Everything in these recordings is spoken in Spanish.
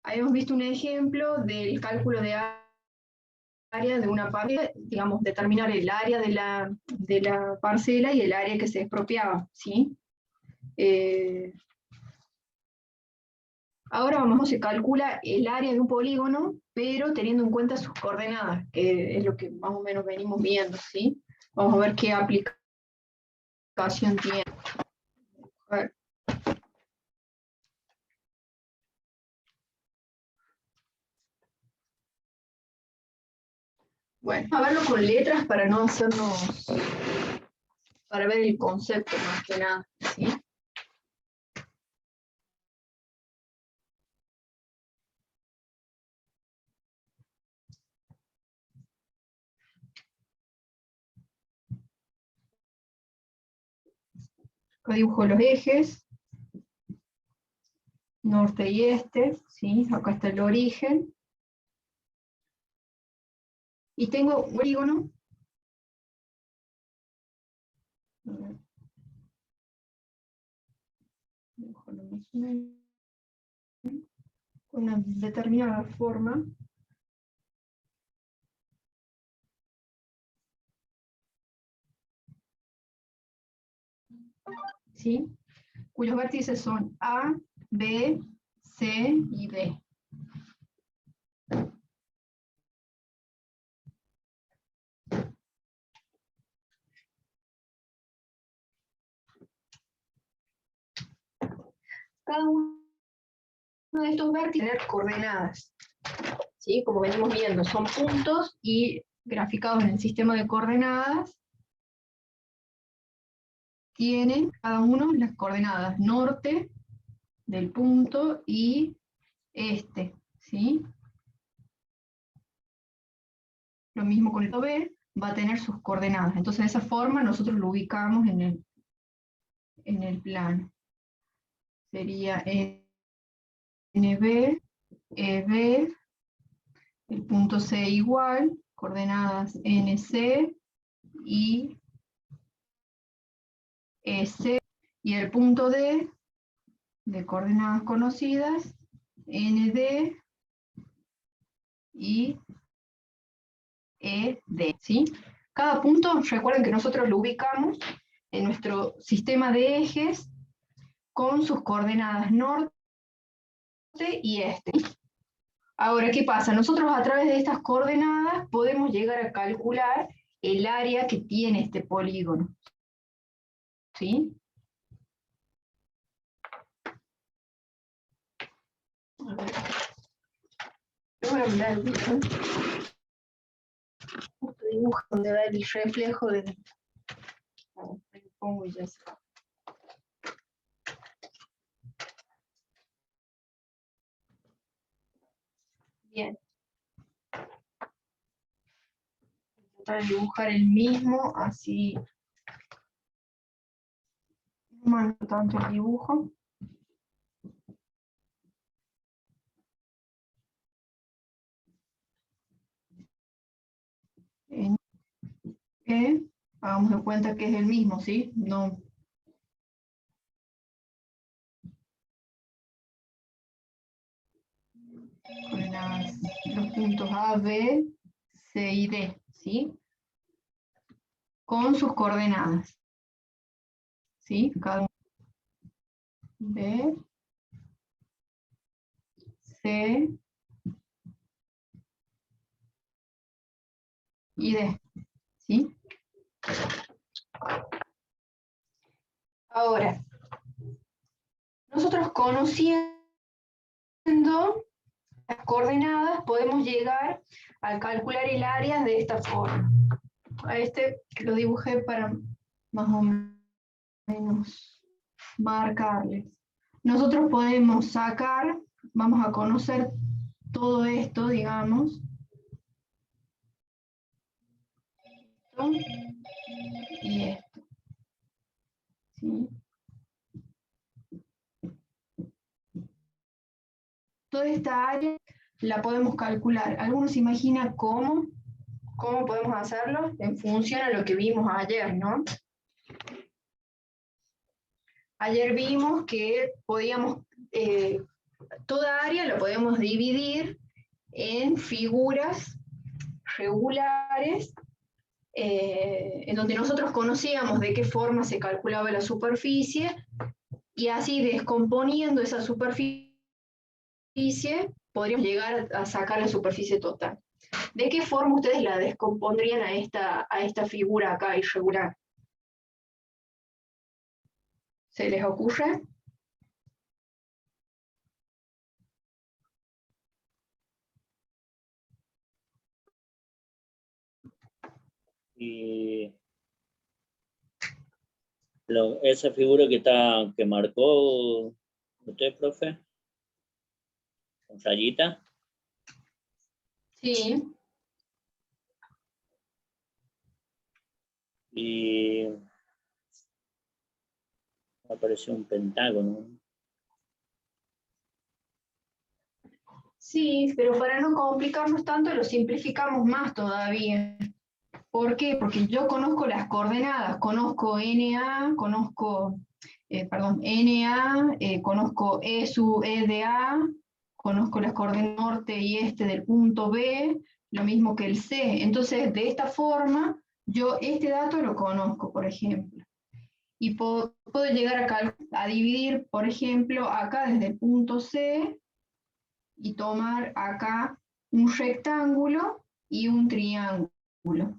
Habíamos visto un ejemplo del cálculo de área de una parcela, digamos, determinar el área de la parcela y el área que se expropiaba, ¿sí? Ahora vamos, se calcula el área de un polígono, pero teniendo en cuenta sus coordenadas, que es lo que más o menos venimos viendo, ¿sí? Vamos a ver qué aplicación tiene. A ver. Bueno, a verlo con letras para no hacernos, para ver el concepto más que nada, ¿sí? Acá dibujo los ejes, norte y este, ¿sí? Acá está el origen. Y tengo un polígono. Una determinada forma. ¿Sí? Cuyos vértices son A, B, C y D. Cada uno de estos vértices tiene coordenadas, ¿sí? Como venimos viendo, son puntos y graficados en el sistema de coordenadas tienen cada uno las coordenadas norte del punto y este, ¿sí? Lo mismo con el punto B, va a tener sus coordenadas. Entonces de esa forma nosotros lo ubicamos en el plano. Sería NB, EB, el punto C igual, coordenadas NC y EC, y el punto D, de coordenadas conocidas, ND y ED, ¿sí? Cada punto, recuerden que nosotros lo ubicamos en nuestro sistema de ejes con sus coordenadas norte y este. Ahora, ¿qué pasa? Nosotros a través de estas coordenadas podemos llegar a calcular el área que tiene este polígono, ¿sí? A ver. Yo voy a mirar el dibujo. Justo dibujo donde va el reflejo de... Ahí lo pongo y ya está. Bien. Voy a tratar de dibujar el mismo, así no mando tanto el dibujo. Hagamos de cuenta que es el mismo, ¿sí? No. Con los puntos A, B, C y D, ¿sí? Con sus coordenadas, ¿sí? Cada uno. B, C y D, ¿sí? Ahora, nosotros conociendo las coordenadas podemos llegar a calcular el área de esta forma. A este lo dibujé para más o menos marcarles. Nosotros podemos sacar, vamos a conocer todo esto, digamos. Esto y esto. ¿Sí? Toda esta área la podemos calcular. ¿Algunos se imagina cómo podemos hacerlo? En función a lo que vimos ayer, ¿no? Ayer vimos que podíamos toda área la podemos dividir en figuras regulares, en donde nosotros conocíamos de qué forma se calculaba la superficie, y así descomponiendo esa superficie podríamos llegar a sacar la superficie total. ¿De qué forma ustedes la descompondrían a esta figura acá irregular? ¿Se les ocurre? Y esa figura que marcó usted, profe, con rayita. Sí. Y apareció un pentágono. Sí, pero para no complicarnos tanto lo simplificamos más todavía. ¿Por qué? Porque yo conozco las coordenadas, conozco NA, conozco E sub E de A, conozco las coordenadas norte y este del punto B, lo mismo que el C. Entonces, de esta forma, yo este dato lo conozco, por ejemplo. Y puedo llegar a dividir, por ejemplo, acá desde el punto C, y tomar acá un rectángulo y un triángulo.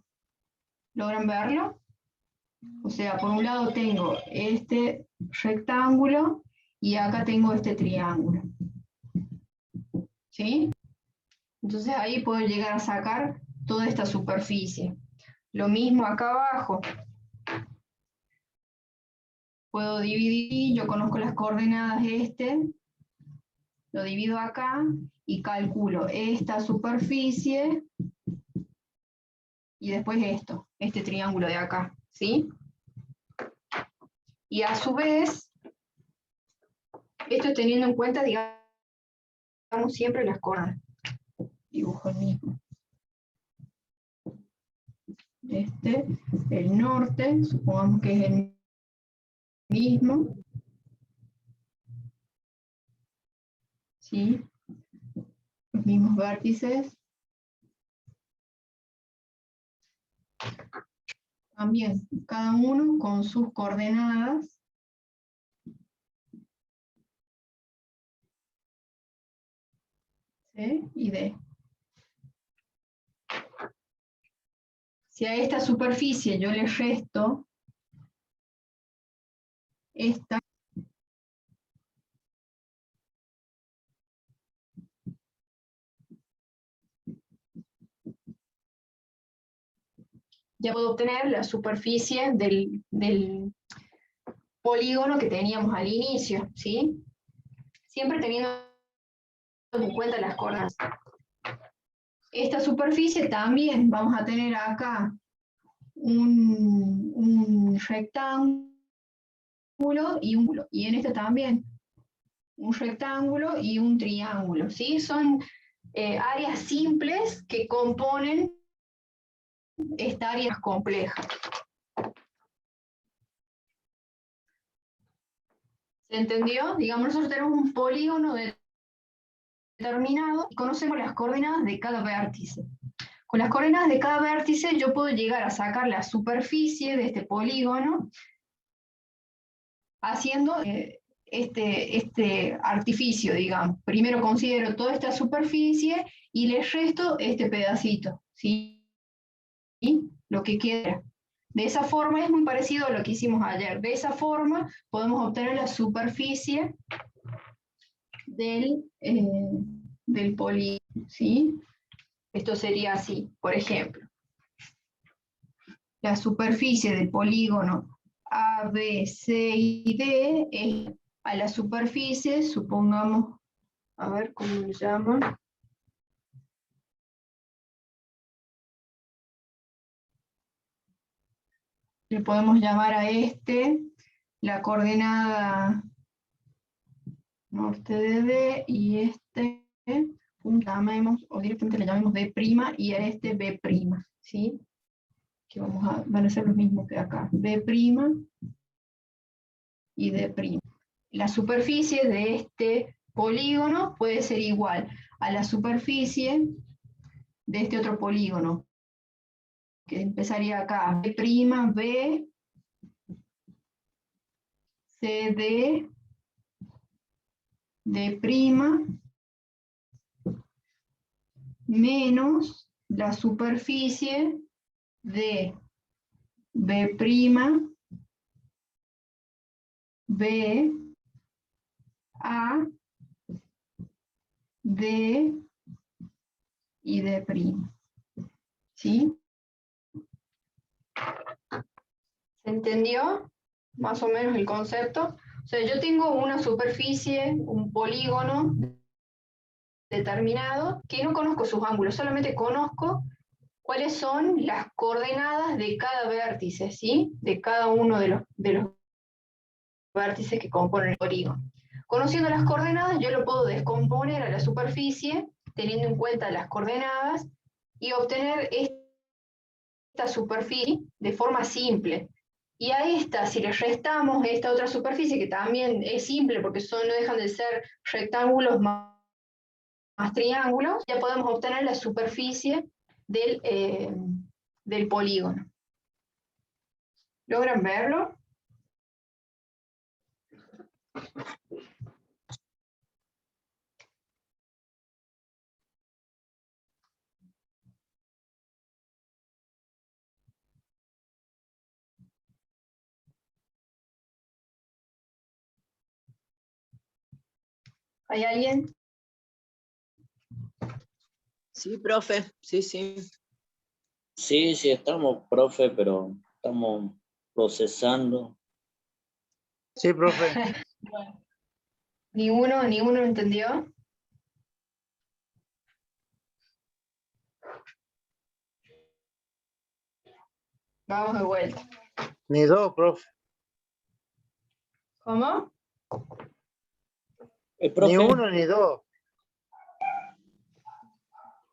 ¿Logran verlo? O sea, por un lado tengo este rectángulo y acá tengo este triángulo. ¿Sí? Entonces ahí puedo llegar a sacar toda esta superficie. Lo mismo acá abajo. Puedo dividir, yo conozco las coordenadas lo divido acá y calculo esta superficie y después este triángulo de acá, ¿sí? Y a su vez, esto teniendo en cuenta, digamos, siempre las coordenadas. Dibujo el mismo. El norte, supongamos que es el mismo. ¿Sí? Los mismos vértices. También, cada uno con sus coordenadas. C y D. Si a esta superficie yo le resto esta, ya puedo obtener la superficie del polígono que teníamos al inicio, ¿sí? Siempre teniendo en cuenta las coordenadas. Esta superficie también vamos a tener acá un rectángulo y en este también un rectángulo y un triángulo, ¿sí? Son áreas simples que componen esta área más compleja. ¿Se entendió? Digamos, nosotros tenemos un polígono determinado y conocemos las coordenadas de cada vértice. Con las coordenadas de cada vértice yo puedo llegar a sacar la superficie de este polígono haciendo este artificio, digamos. Primero considero toda esta superficie y le resto este pedacito, ¿sí? Lo que queda. De esa forma es muy parecido a lo que hicimos ayer. De esa forma podemos obtener la superficie del polígono, ¿sí? Esto sería así, por ejemplo. La superficie del polígono A, B, C y D es a la superficie, supongamos, a ver cómo le llaman. Le podemos llamar a la coordenada norte de D y llamemos, o directamente le llamemos D' y a B', ¿sí? Que van a ser los mismos que acá, B' y D'. La superficie de este polígono puede ser igual a la superficie de este otro polígono, que empezaría acá, B', B, CD, D', menos la superficie de B', B, A, D y D'. ¿Sí? ¿Se entendió más o menos el concepto? O sea, yo tengo una superficie, un polígono determinado, que no conozco sus ángulos, solamente conozco cuáles son las coordenadas de cada vértice, ¿sí? De cada uno de los vértices que componen el polígono. Conociendo las coordenadas, yo lo puedo descomponer a la superficie, teniendo en cuenta las coordenadas, y obtener esta superficie de forma simple. Y a esta, si le restamos esta otra superficie, que también es simple porque no dejan de ser rectángulos más triángulos, ya podemos obtener la superficie del polígono. ¿Logran verlo? ¿Hay alguien? Sí, profe, sí, sí. Sí, sí, estamos, profe, pero estamos procesando. Sí, profe. Bueno. ¿Ninguno entendió? Vamos de vuelta. Ni dos, profe. ¿Cómo? El Ni profe uno ni dos.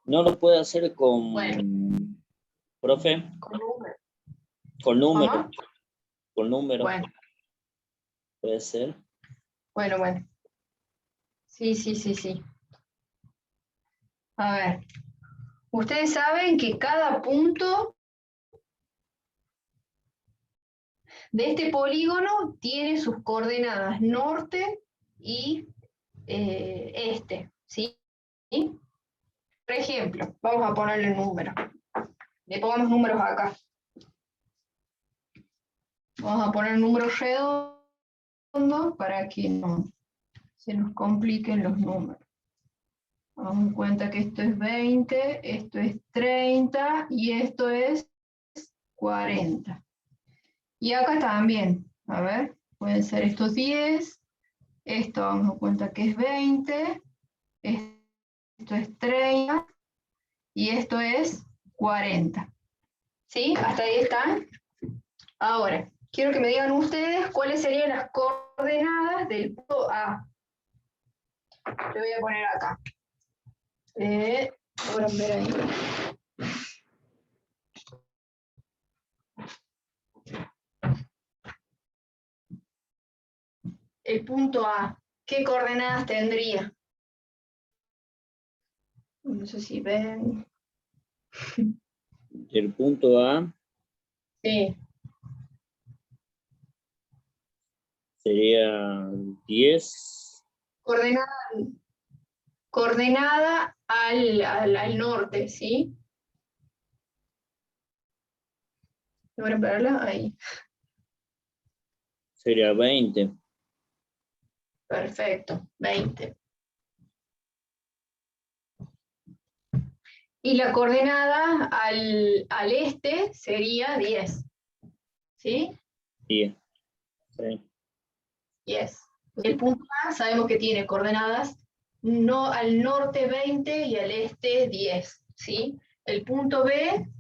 no lo puede hacer con, Bueno. profe, Con número. con número, ¿Cómo? con número, Bueno, puede ser. bueno. Sí. A ver. Ustedes saben que cada punto de este polígono tiene sus coordenadas norte y este, ¿sí? Por ejemplo, vamos a ponerle números. Le pongamos números acá. Vamos a poner números redondos para que no se nos compliquen los números. Vamos en cuenta que esto es 20, esto es 30 y esto es 40. Y acá también, a ver, pueden ser estos 10, esto vamos a cuenta que es 20, esto es 30 y esto es 40. ¿Sí? ¿Hasta ahí están? Ahora, quiero que me digan ustedes cuáles serían las coordenadas del punto A. Lo voy a poner acá. Ahora ver ahí. El punto A, ¿qué coordenadas tendría? No sé si ven. El punto A Sí, sería 10, coordenada al norte, ¿sí? ¿Logran verla? Ahí. sería 20, Perfecto, 20. Y la coordenada al este sería 10. ¿Sí? 10. Sí. 10. El punto A sabemos que tiene coordenadas no, al norte 20 y al este 10. ¿Sí? El punto B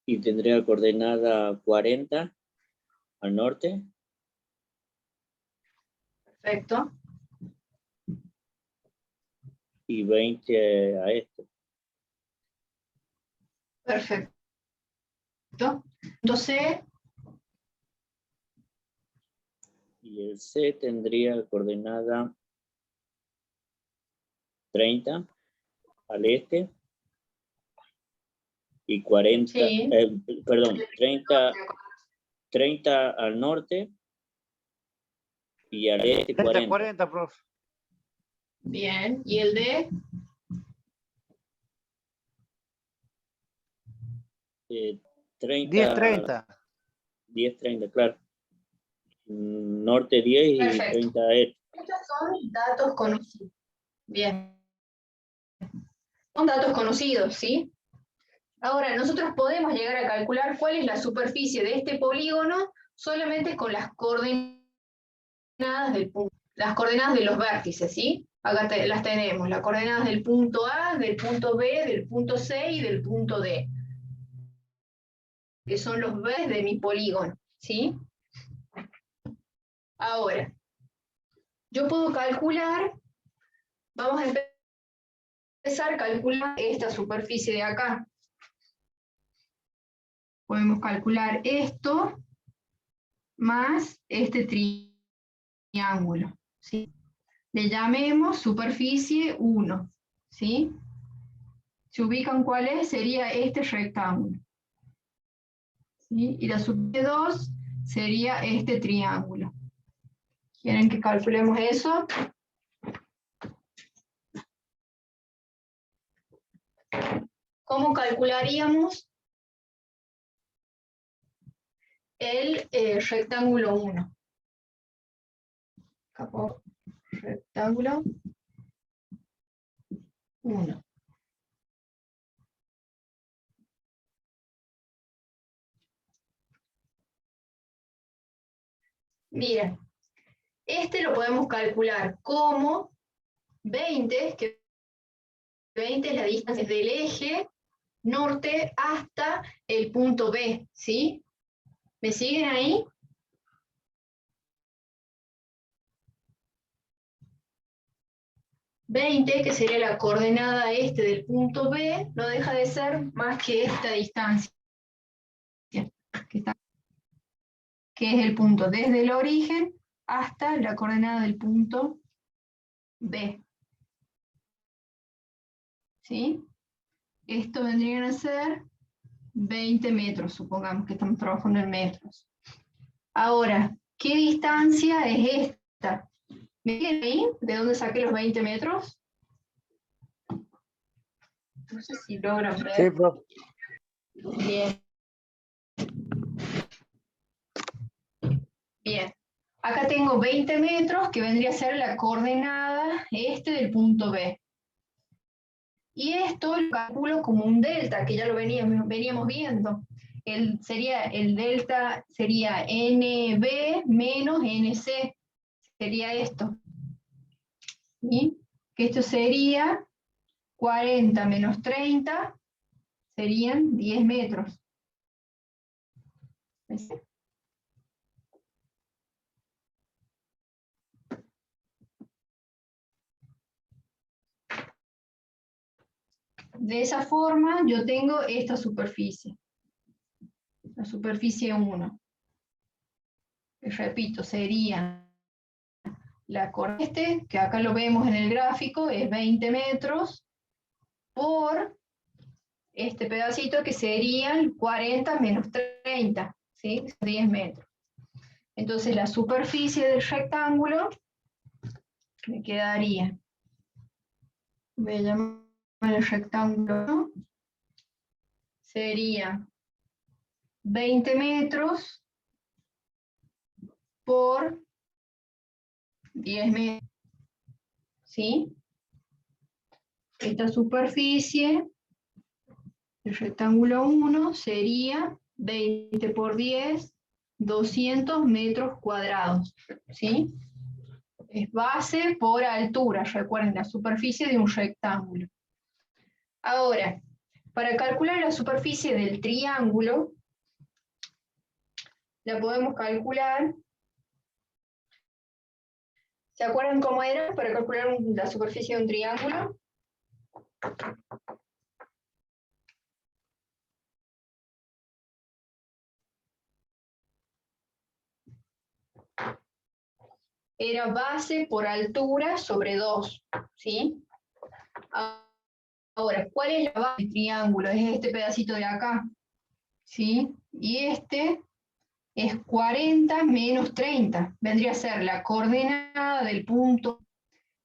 Y tendría coordenada 40 al norte. perfecto. Y 20 a este. Perfecto. Entonces, Y el C tendría coordenada 30 al este y 40, Sí. perdón, 30 al norte y al este 30, 40. 40, profe. Bien. ¿Y el D? 30, 10, 30. 10, 30, claro. Norte 10 y Perfecto. 30 este. Estos son datos conocidos. Bien. Son datos conocidos, ¿sí? Ahora, nosotros podemos llegar a calcular cuál es la superficie de este polígono solamente con las coordenadas del punto, las coordenadas de los vértices, ¿sí? Acá las tenemos, las coordenadas del punto A, del punto B, del punto C y del punto D, que son los B de mi polígono, ¿sí? Ahora, yo puedo calcular, vamos a empezar a calcular esta superficie de acá. Podemos calcular esto más este triángulo, ¿sí? Le llamemos superficie 1, ¿sí? ¿Se ubican cuál es? Sería este rectángulo, ¿sí? Y la superficie 2 sería este triángulo. ¿Quieren que calculemos eso? ¿Cómo calcularíamos el rectángulo 1? Rectángulo 1. Miren, este lo podemos calcular como 20, que 20 es la distancia del eje norte hasta el punto B, ¿sí? ¿Me siguen ahí? $20, que sería la coordenada este del punto B, no deja de ser más que esta distancia, que es el punto desde el origen hasta la coordenada del punto B. ¿Sí? Esto vendrían a ser 20 metros, supongamos que estamos trabajando en metros. Ahora, ¿qué distancia es esta? ¿Me siguen ahí? ¿De dónde saqué los 20 metros? No sé si logran ver. Sí, profe. Bien. Bien. Acá tengo 20 metros, que vendría a ser la coordenada este del punto B. Y esto lo calculo como un delta, que ya lo veníamos viendo. El delta sería NB menos NC. Sería esto. ¿Sí? Que esto sería 40 menos 30, serían 10 metros. De esa forma yo tengo esta superficie, la superficie 1. Y repito, sería la corriente, que acá lo vemos en el gráfico, es 20 metros por este pedacito que serían 40 menos 30, ¿sí? 10 metros. Entonces la superficie del rectángulo me quedaría, voy a llamar el rectángulo, ¿no? Sería 20 metros por 10 metros, ¿sí? Esta superficie, el rectángulo 1, sería 20 por 10, 200 metros cuadrados, ¿sí? Es base por altura, recuerden, la superficie de un rectángulo. Ahora, para calcular la superficie del triángulo, la podemos calcular. ¿Se acuerdan cómo era para calcular la superficie de un triángulo? era base por altura sobre 2, ¿sí? Ahora, ¿cuál es la base del triángulo? Es este pedacito de acá, ¿sí? Y este es 40 menos 30. Vendría a ser la coordenada del punto,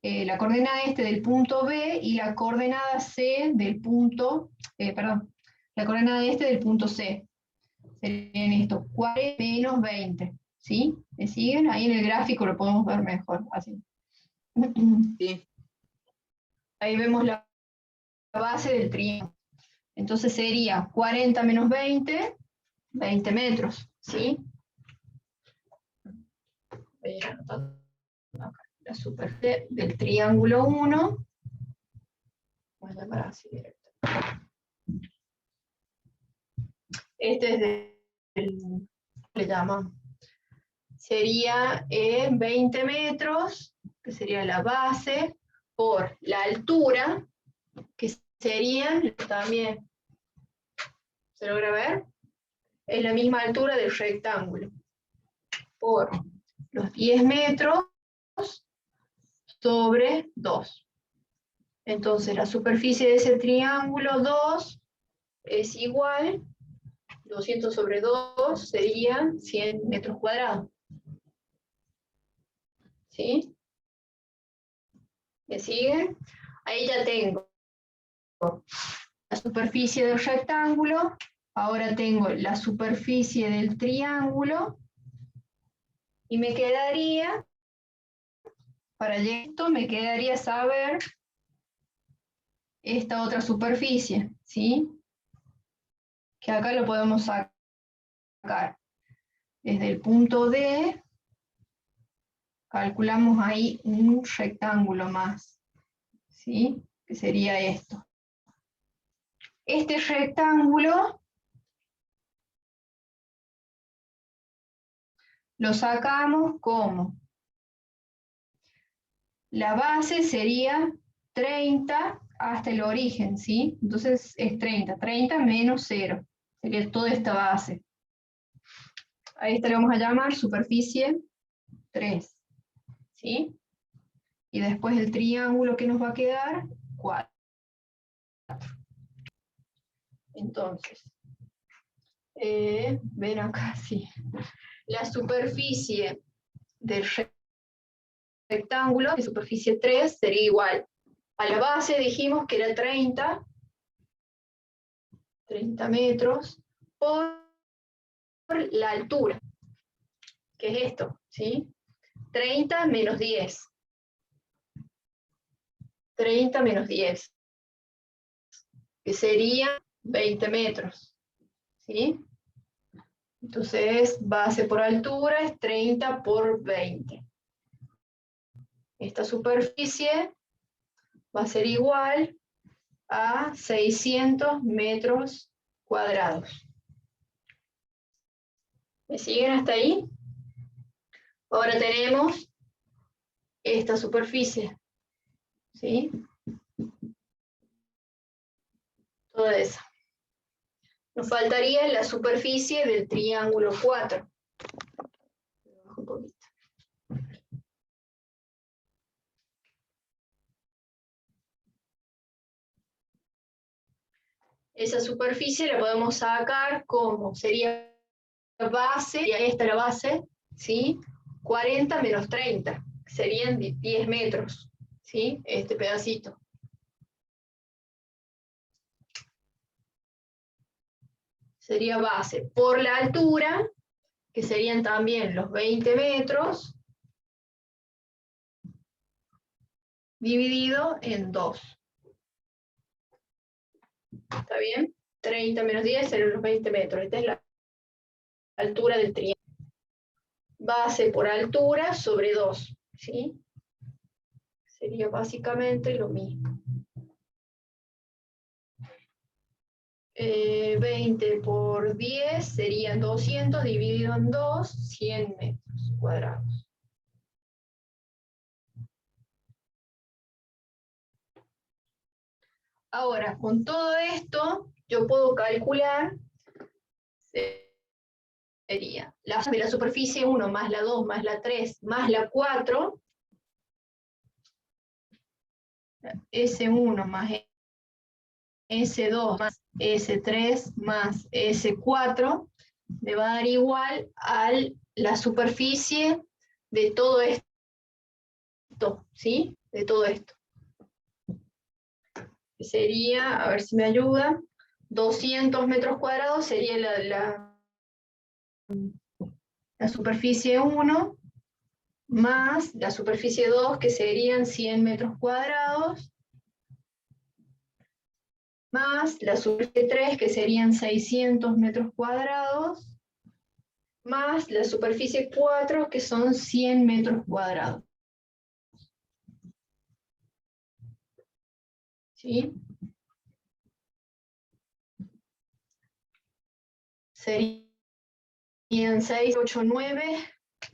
la coordenada del punto B y la coordenada C del punto, la coordenada del punto C. Serían estos 40 menos 20, ¿sí? ¿Me siguen? Ahí en el gráfico lo podemos ver mejor, así. Sí, Ahí vemos la base del triángulo. Entonces sería 40 menos 20, 20 metros, ¿sí? Voy a ir anotando acá la superficie del triángulo 1. Voy a llamar así directo. Este es del, le llaman, sería 20 metros, que sería la base, por la altura, que serían también, ¿se logra ver? Es la misma altura del rectángulo, por los 10 metros sobre 2. Entonces la superficie de ese triángulo 2 es igual, 200 sobre 2 serían 100 metros cuadrados. ¿Sí? ¿Me siguen? Ahí ya tengo la superficie del rectángulo, ahora tengo la superficie del triángulo, y me quedaría, para esto me quedaría saber esta otra superficie, ¿sí? Que acá lo podemos sacar. Desde el punto D, calculamos ahí un rectángulo más, ¿sí? Que sería esto. Este rectángulo lo sacamos como la base sería 30 hasta el origen, ¿sí? Entonces es 30, 30 menos 0, sería toda esta base. A esta le vamos a llamar superficie 3, ¿sí? Y después el triángulo que nos va a quedar, 4. Entonces, ven acá, sí. La superficie del rectángulo, de superficie 3, sería igual. A la base dijimos que era 30 metros, por la altura, que es esto, ¿sí? 30 menos 10. 30 menos 10, que sería 20 metros, ¿sí? Entonces, base por altura es 30 por 20. Esta superficie va a ser igual a 600 metros cuadrados. ¿Me siguen hasta ahí? Ahora tenemos esta superficie, ¿sí? Toda esa. Nos faltaría la superficie del triángulo 4. Un poquito. Esa superficie la podemos sacar como sería base, y ahí está la base, ¿sí? 40 menos 30, serían 10 metros, ¿sí? Este pedacito. Sería base por la altura, que serían también los 20 metros, dividido en 2. ¿Está bien? 30 menos 10 serían los 20 metros. Esta es la altura del triángulo. Base por altura sobre 2, ¿sí? Sería básicamente lo mismo. 20 por 10 serían 200, dividido en 2, 100 metros cuadrados. Ahora, con todo esto, yo puedo calcular sería la de la superficie 1 más la 2 más la 3 más la 4, S1 más S2 más S3 más S4, me va a dar igual a la superficie de todo esto, ¿sí? De todo esto. Sería, a ver si me ayuda, 200 metros cuadrados sería la superficie 1, más la superficie 2, que serían 100 metros cuadrados, más la superficie 3, que serían 600 metros cuadrados, más la superficie 4, que son 100 metros cuadrados. ¿Sí? Serían 6, 8, 9,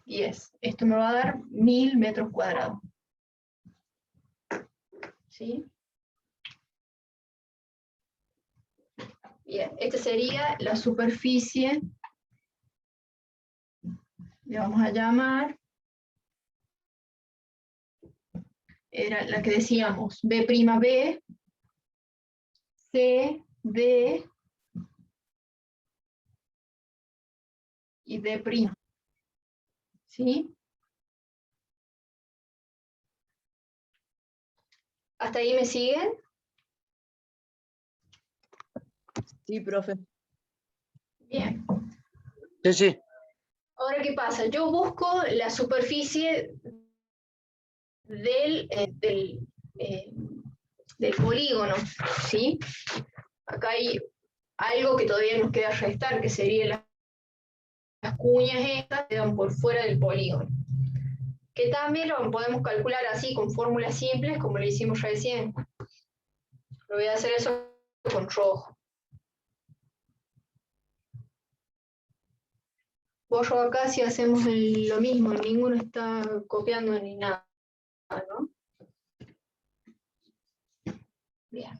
10. Esto me va a dar 1000 metros cuadrados. ¿Sí? Bien, esta sería la superficie, le vamos a llamar, era la que decíamos, B'B, C, D y D'. ¿Sí? ¿Hasta ahí me siguen? Sí, profe. Bien. Sí, sí. Ahora, ¿qué pasa? Yo busco la superficie del polígono, ¿sí? Acá hay algo que todavía nos queda restar, que serían las cuñas estas que quedan por fuera del polígono. Que también lo podemos calcular así, con fórmulas simples, como lo hicimos recién. Lo voy a hacer eso con rojo. Borro acá si hacemos lo mismo, ninguno está copiando ni nada, ¿no? Bien.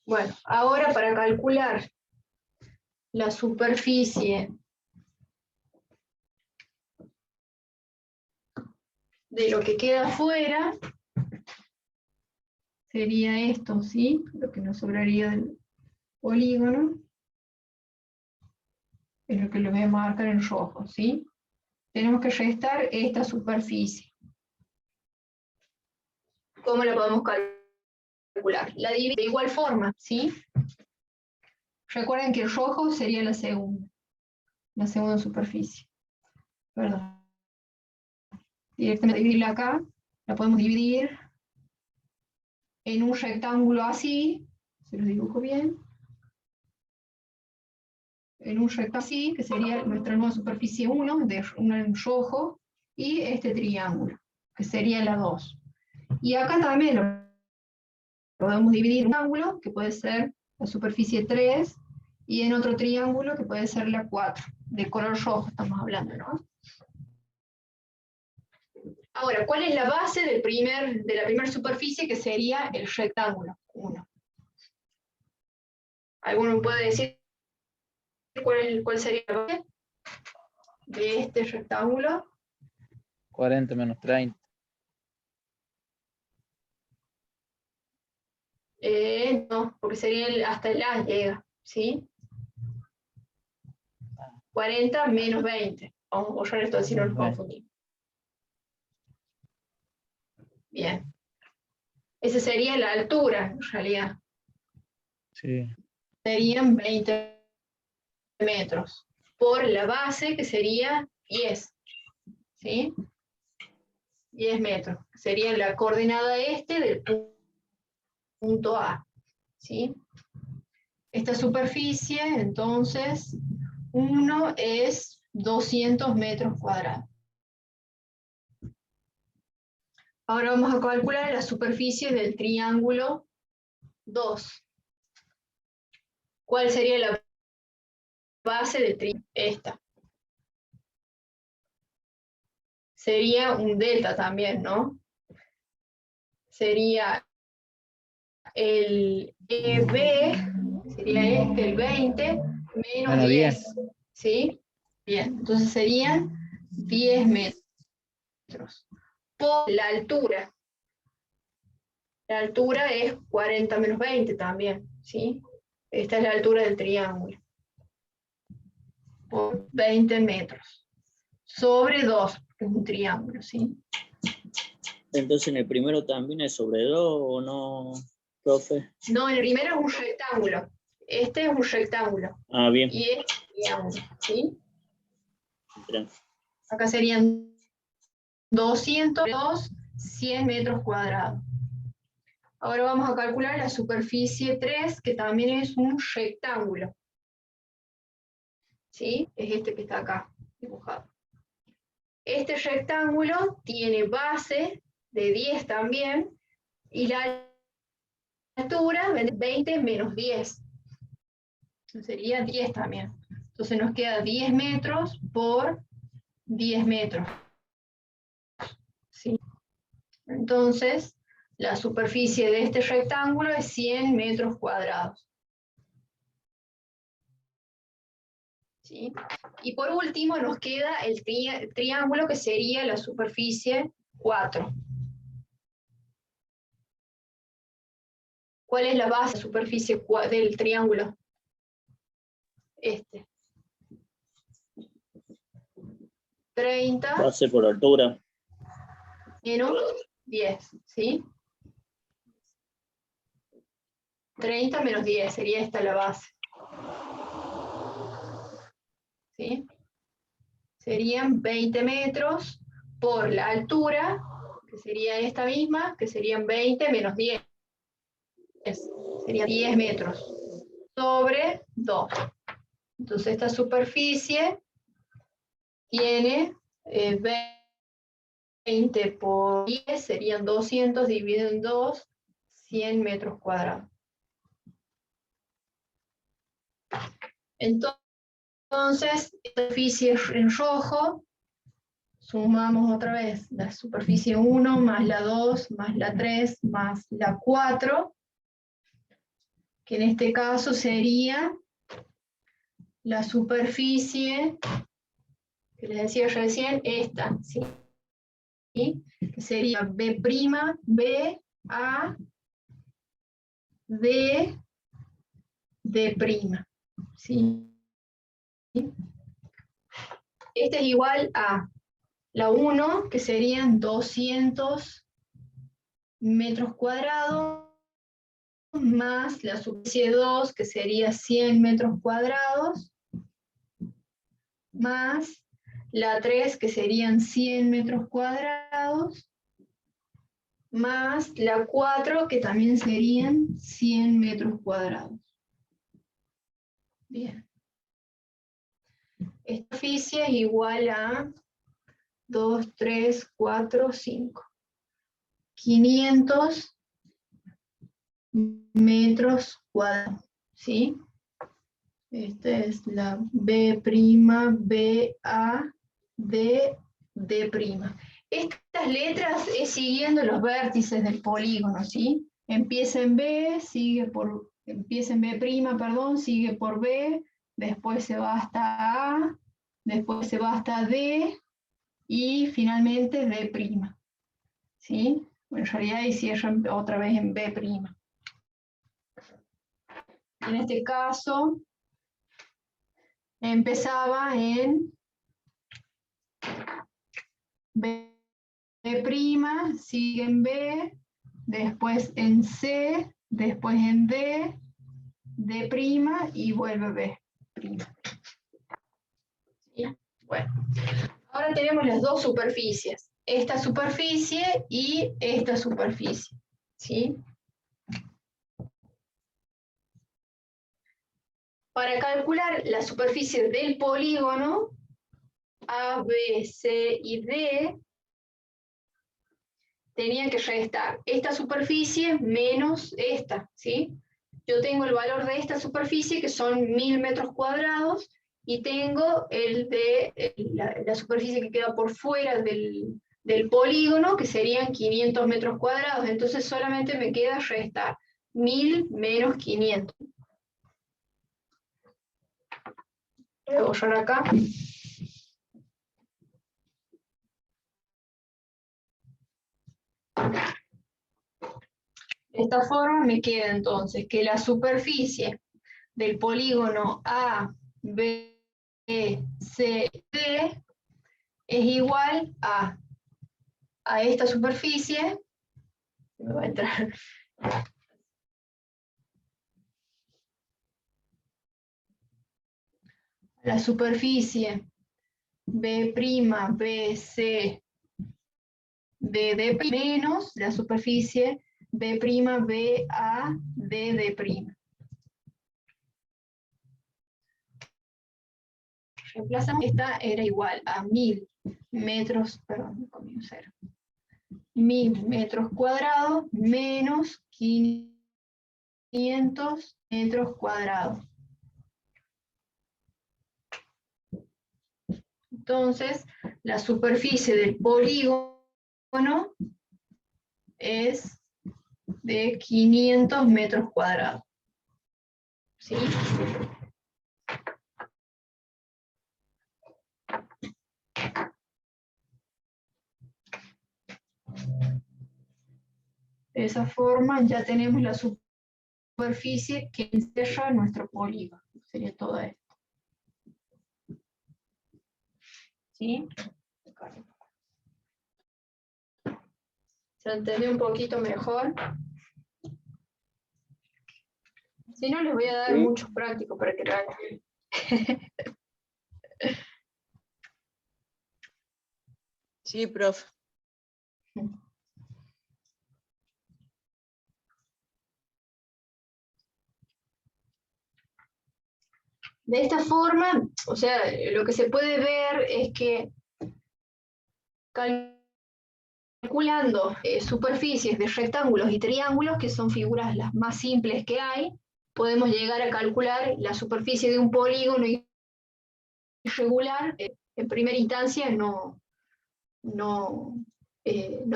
Bueno, ahora para calcular la superficie de lo que queda afuera, sería esto, ¿sí? Lo que nos sobraría del polígono, es lo que lo voy a marcar en rojo, ¿sí? Tenemos que restar esta superficie. ¿Cómo la podemos calcular? La divido de igual forma, ¿sí? Recuerden que el rojo sería la segunda superficie. Perdón. Directamente dividirla acá, la podemos dividir en un rectángulo así, se los dibujo bien, en un rectángulo así, que sería nuestra nueva superficie 1, una en rojo, y este triángulo, que sería la 2. Y acá también lo podemos dividir en un ángulo, que puede ser la superficie 3, y en otro triángulo, que puede ser la 4, de color rojo estamos hablando, ¿no? Ahora, ¿cuál es la base de la primera superficie, que sería el rectángulo 1? ¿Alguno puede decir cuál sería la base de este rectángulo? 40 menos 30. No, porque sería hasta el A llega, ¿sí? 40 menos 20. Vamos a borrar esto así no nos confundimos. Bien. Esa sería la altura, en realidad. Sí. Serían 20 metros. Por la base, que sería 10. ¿Sí? 10 metros. Sería la coordenada este del punto A. ¿Sí? Esta superficie, entonces, 1 es 200 metros cuadrados. Ahora vamos a calcular la superficie del triángulo 2. ¿Cuál sería la base del triángulo? Esta. Sería un delta también, ¿no? Sería el EB, sería este, el 20, menos Menos 10. ¿Sí? Bien, entonces serían 10 metros. Por la altura. La altura es 40 menos 20 también, ¿sí? Esta es la altura del triángulo. Por 20 metros. Sobre 2, que es un triángulo, ¿sí? Entonces, ¿en el primero también es sobre 2 o no, profe? No, el primero es un rectángulo. Este es un rectángulo. Ah, bien. Y este es un triángulo, ¿sí? Bien. Acá serían 202, 100 metros cuadrados. Ahora vamos a calcular la superficie 3, que también es un rectángulo. ¿Sí? Es este que está acá, dibujado. Este rectángulo tiene base de 10 también, y la altura 20 menos 10. Sería 10 también. Entonces nos queda 10 metros por 10 metros. ¿Sí? Entonces, la superficie de este rectángulo es 100 metros cuadrados. ¿Sí? Y por último nos queda el triángulo, que sería la superficie 4. ¿Cuál es la base de la superficie del triángulo? Este. 30 Base por altura. menos 10, ¿sí? 30 menos 10, sería esta la base. ¿Sí? Serían 20 metros por la altura, que sería esta misma, que serían 20 menos 10. Sería 10 metros sobre 2. Entonces esta superficie tiene 20 por 10, serían 200 dividido en 2, 100 metros cuadrados. Entonces, esta superficie en rojo, sumamos otra vez la superficie 1 más la 2 más la 3 más la 4, que en este caso sería la superficie que les decía recién, esta, ¿sí? Que sería B', B, A, D, D', ¿sí? Este es igual a la 1, que serían 200 metros cuadrados, más la superficie 2, que sería 100 metros cuadrados, más la 3, que serían 100 metros cuadrados, más la 4, que también serían 100 metros cuadrados. Bien. Esta superficie es igual a 2, 3, 4, 5. 500 metros cuadrados, ¿sí? Esta es la B', B, A, D, D'. Estas letras es siguiendo los vértices del polígono, ¿sí? Empieza en B, empieza en B', perdón, sigue por B, después se va hasta A, después se va hasta D, y finalmente D'. ¿Sí? En realidad ahí cierran otra vez en B'. En este caso, empezaba en B', sigue en B, después en C, después en D, D' y vuelve B'. ¿Sí? Bueno, ahora tenemos las dos superficies, esta superficie y esta superficie. ¿Sí? Para calcular la superficie del polígono A, B, C y D, tenía que restar esta superficie menos esta, ¿sí? Yo tengo el valor de esta superficie, que son 1000 metros cuadrados, y tengo el de la superficie que queda por fuera del polígono, que serían 500 metros cuadrados. Entonces solamente me queda restar 1000 menos 500. Voy a borrar acá. De esta forma me queda entonces que la superficie del polígono A, B, C, D es igual a esta superficie. Me va a entrar. La superficie B', BC, DD menos la superficie B', BA, DD'. Reemplazamos, esta era igual a 1000 metros, perdón, conmigo 0. 1000 metros cuadrados menos 500 metros cuadrados. Entonces, la superficie del polígono es de 500 metros cuadrados. ¿Sí? De esa forma ya tenemos la superficie que encierra nuestro polígono. Sería todo esto. ¿Sí? ¿Se entendió un poquito mejor? Si no, les voy a dar Sí. muchos prácticos para que lo hagan. Sí, profe. De esta forma, o sea, lo que se puede ver es que calculando superficies de rectángulos y triángulos, que son figuras las más simples que hay, podemos llegar a calcular la superficie de un polígono irregular. En primera instancia no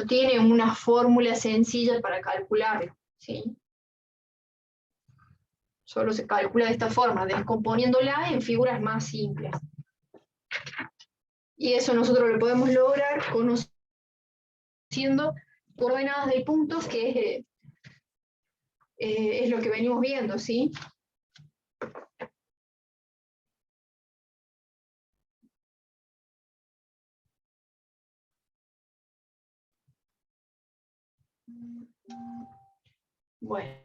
tiene una fórmula sencilla para calcularlo, ¿sí? Solo se calcula de esta forma, descomponiéndola en figuras más simples. Y eso nosotros lo podemos lograr conociendo coordenadas de puntos, que es lo que venimos viendo, ¿sí? Bueno.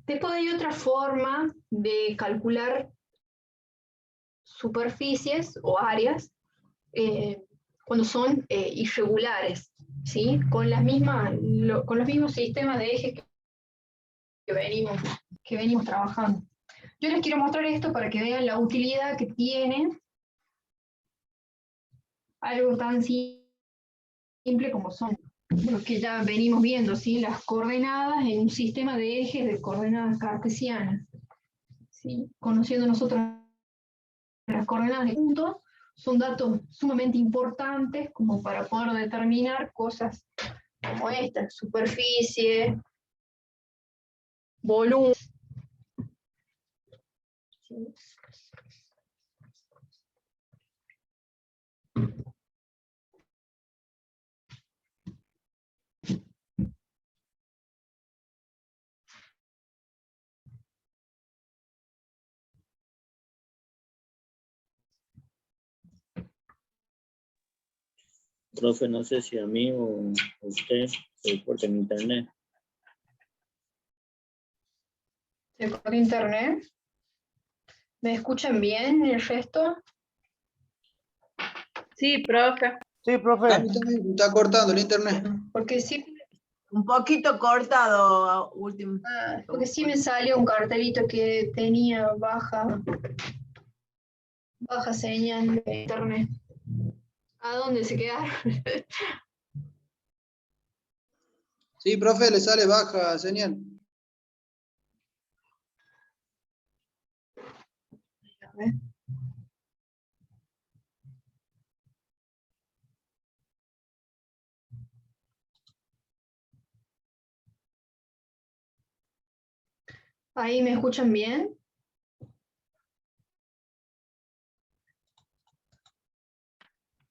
Después hay otra forma de calcular superficies o áreas cuando son irregulares, ¿sí? Con los mismos sistemas de ejes que venimos trabajando. Yo les quiero mostrar esto para que vean la utilidad que tiene algo tan simple como son lo que ya venimos viendo, ¿sí? Las coordenadas en un sistema de ejes de coordenadas cartesianas, ¿sí? Conociendo nosotros las coordenadas de puntos, son datos sumamente importantes como para poder determinar cosas como esta: superficie, volumen. ¿Sí? Profe, no sé si a mí o a usted se corta en internet. ¿Se corta internet? ¿Me escuchan bien el resto? Sí, profe. Sí, A profe. mí también se está cortando el internet. Porque sí, Un poquito cortado último. porque sí me salió un cartelito que tenía baja Baja señal de internet. ¿A dónde se quedaron? Sí, profe, le sale baja señal. A ver. ¿Ahí me escuchan bien?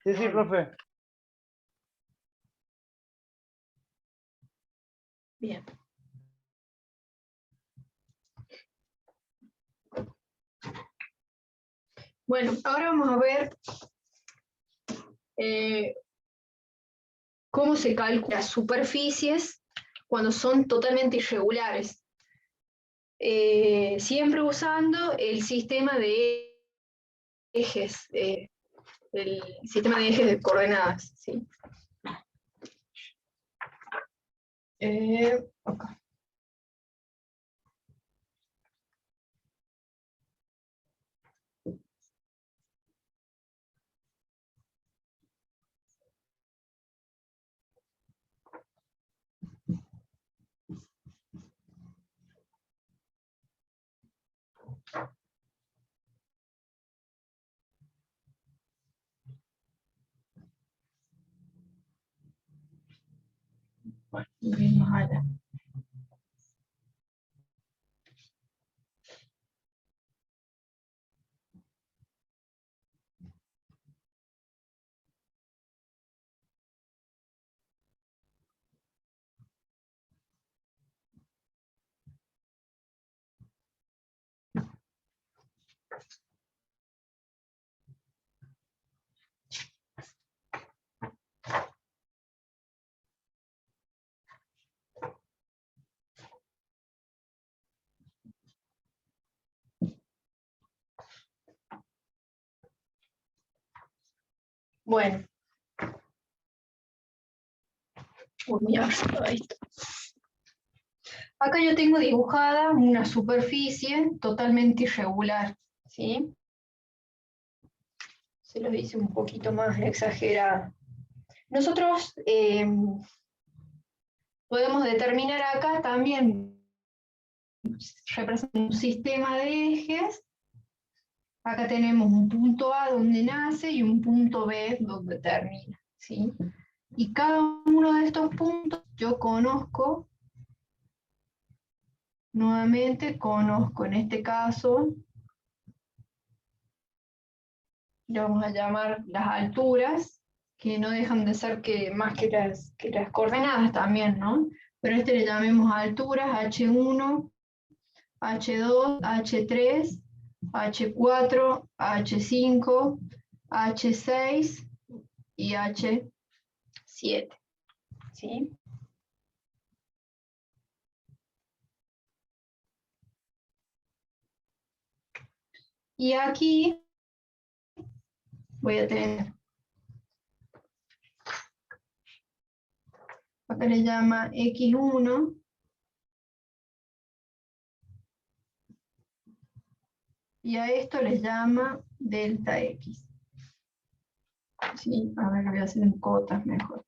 Sí, sí, profe. Bien. Bueno, ahora vamos a ver cómo se calculan las superficies cuando son totalmente irregulares. Siempre usando el sistema de ejes, el sistema de ejes de coordenadas. ¿Sí? Acá. Bueno, bien más allá. Bueno. Ahí está. Acá yo tengo dibujada una superficie totalmente irregular, ¿sí? Se los hice un poquito más exagerado. Nosotros podemos determinar acá también, representa un sistema de ejes. Acá tenemos un punto A donde nace y un punto B donde termina, ¿sí? Y cada uno de estos puntos yo conozco, nuevamente conozco en este caso, le vamos a llamar las alturas, que no dejan de ser más que las coordenadas también, ¿no? Pero este le llamemos alturas, H1, H2, H3, H4, H5, H6 y H7, ¿sí? Y aquí voy a tener, acá le llama X1, y a esto les llama delta X. Sí, a ver, lo voy a hacer en cotas mejor.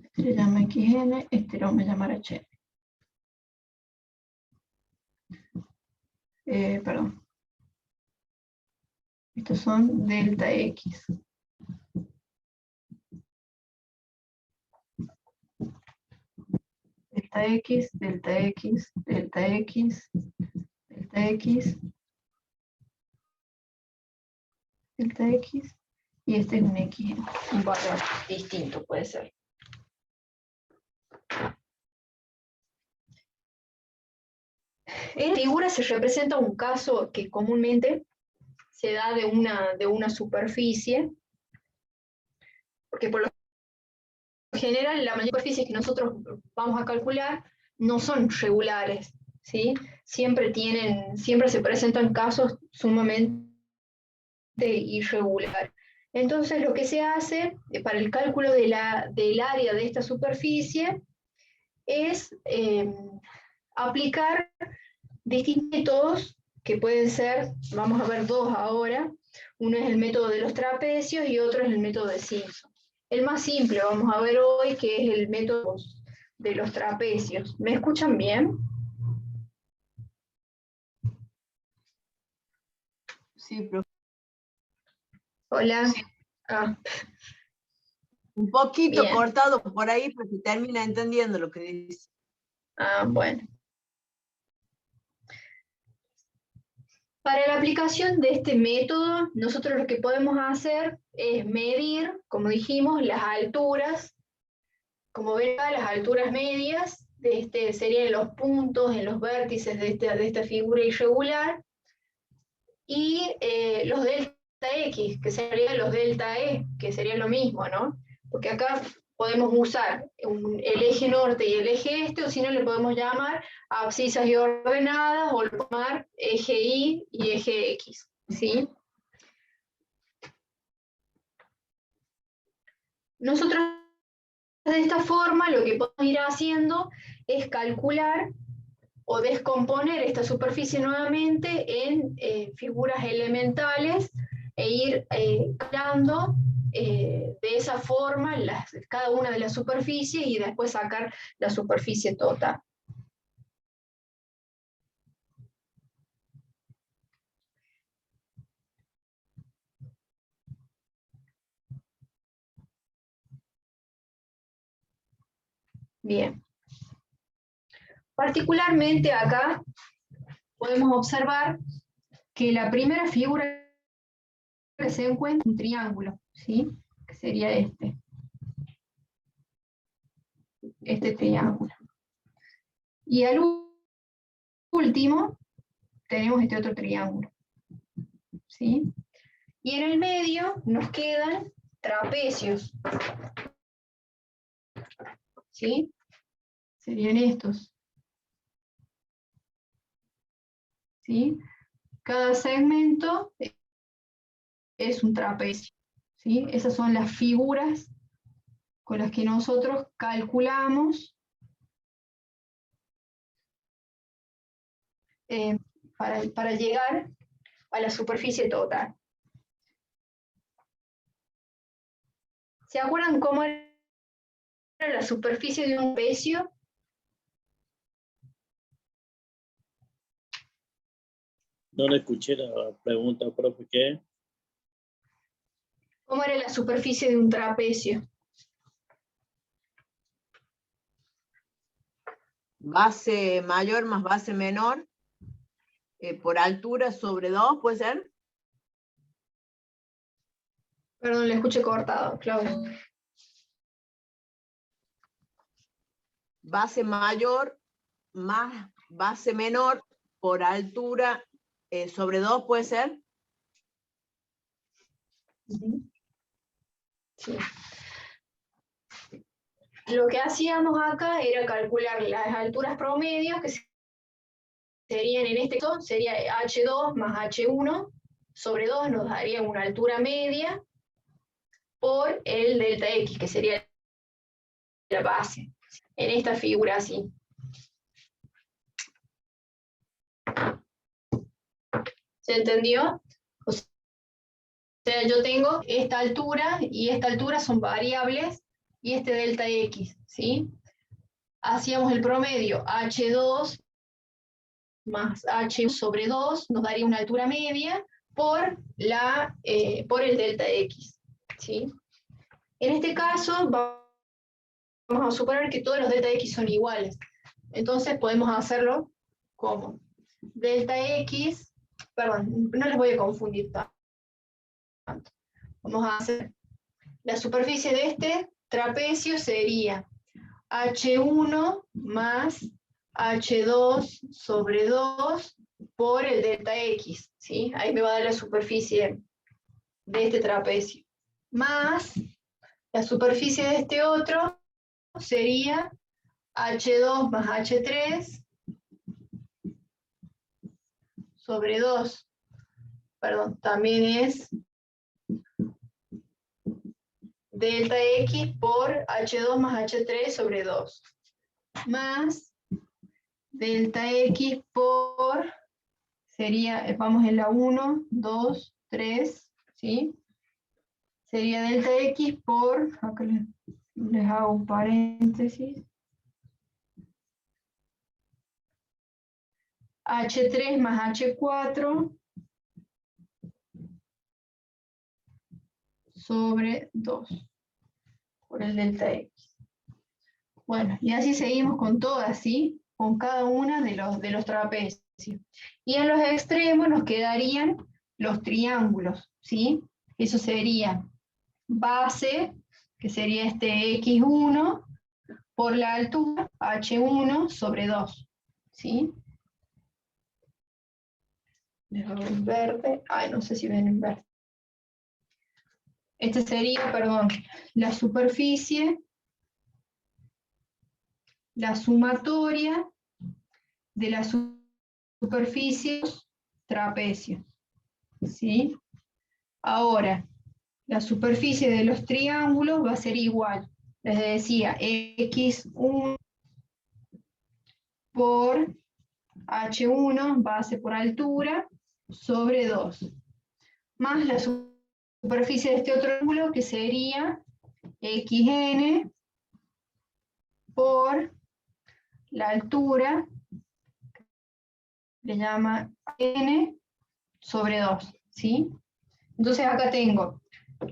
Este le llama XN, este lo vamos a llamar HN. Perdón. Estos son delta X. Delta X, delta X, delta X, delta X, delta X, y este es un X, un valor distinto puede ser. En la figura se representa un caso que comúnmente se da de una superficie, porque por lo general la mayor superficie que nosotros vamos a calcular no son regulares, ¿sí? Siempre se presentan casos sumamente irregulares. Entonces lo que se hace para el cálculo del área de esta superficie es aplicar distintos métodos que pueden ser, vamos a ver dos ahora. Uno es el método de los trapecios y otro es el método de Simpson. El más simple vamos a ver hoy, que es el método de los trapecios. ¿Me escuchan bien? Sí, profe. Hola. Sí. Ah, Un poquito Bien. cortado por ahí, pero se termina entendiendo lo que dice. Bueno. Para la aplicación de este método, nosotros lo que podemos hacer es medir, como dijimos, las alturas. Como ven, las alturas medias serían los puntos en los vértices de esta figura irregular, y los delta X, que serían los delta E, que sería lo mismo, ¿no? Porque acá podemos usar el eje norte y el eje este, o si no le podemos llamar abscisas y ordenadas, o llamar eje Y y eje X, ¿sí? Nosotros de esta forma lo que podemos ir haciendo es calcular o descomponer esta superficie nuevamente en figuras elementales e ir calculando de esa forma cada una de las superficies y después sacar la superficie total. Bien. Particularmente acá podemos observar que la primera figura que se encuentra es un triángulo, ¿sí? Que sería este triángulo. Y al último tenemos este otro triángulo, ¿sí? Y en el medio nos quedan trapecios, ¿sí? Serían estos, ¿sí? Cada segmento es un trapecio, ¿sí? Esas son las figuras con las que nosotros calculamos para llegar a la superficie total. ¿Se acuerdan cómo era la superficie de un trapecio? No le escuché la pregunta, profe, ¿qué? ¿Cómo era la superficie de un trapecio? Base mayor más base menor, por altura sobre 2, ¿puede ser? Perdón, le escuché cortado, Claudio. Base mayor más base menor por altura sobre 2, ¿puede ser? Sí. Lo que hacíamos acá era calcular las alturas promedios, que serían en este caso, sería H2 más H1 sobre 2, nos daría una altura media por el delta X, que sería la base, en esta figura así. ¿Se entendió? O sea, yo tengo esta altura y esta altura son variables, y este delta X, ¿sí? Hacíamos el promedio H2 más H sobre 2, nos daría una altura media por el delta X, ¿sí? En este caso, vamos a suponer que todos los delta X son iguales. Entonces podemos hacerlo como delta X, perdón, no les voy a confundir tanto. Vamos a hacer la superficie de este trapecio sería H1 más H2 sobre 2 por el delta X, ¿sí? Ahí me va a dar la superficie de este trapecio. Más la superficie de este otro sería H2 más H3 sobre 2. Perdón, también es delta X por H2 más H3 sobre 2. Más delta X por, sería, vamos en la 1, 2, 3, ¿sí? Sería delta X por, acá les hago un paréntesis, H3 más H4 sobre 2 por el delta X. Bueno, y así seguimos con todas, ¿sí? Con cada una de los trapecios. Y en los extremos nos quedarían los triángulos, ¿sí? Eso sería base, que sería este X1, por la altura, H1 sobre 2, ¿sí? Les hago en verde. Ay, no sé si ven en verde. Este sería, perdón, la superficie, la sumatoria de las superficies trapecios, ¿sí? Ahora, la superficie de los triángulos va a ser igual. Les decía, X1 por H1, base por altura, sobre 2. Más la superficie de este otro ángulo, que sería XN por la altura, le llama N sobre 2, ¿sí? Entonces acá tengo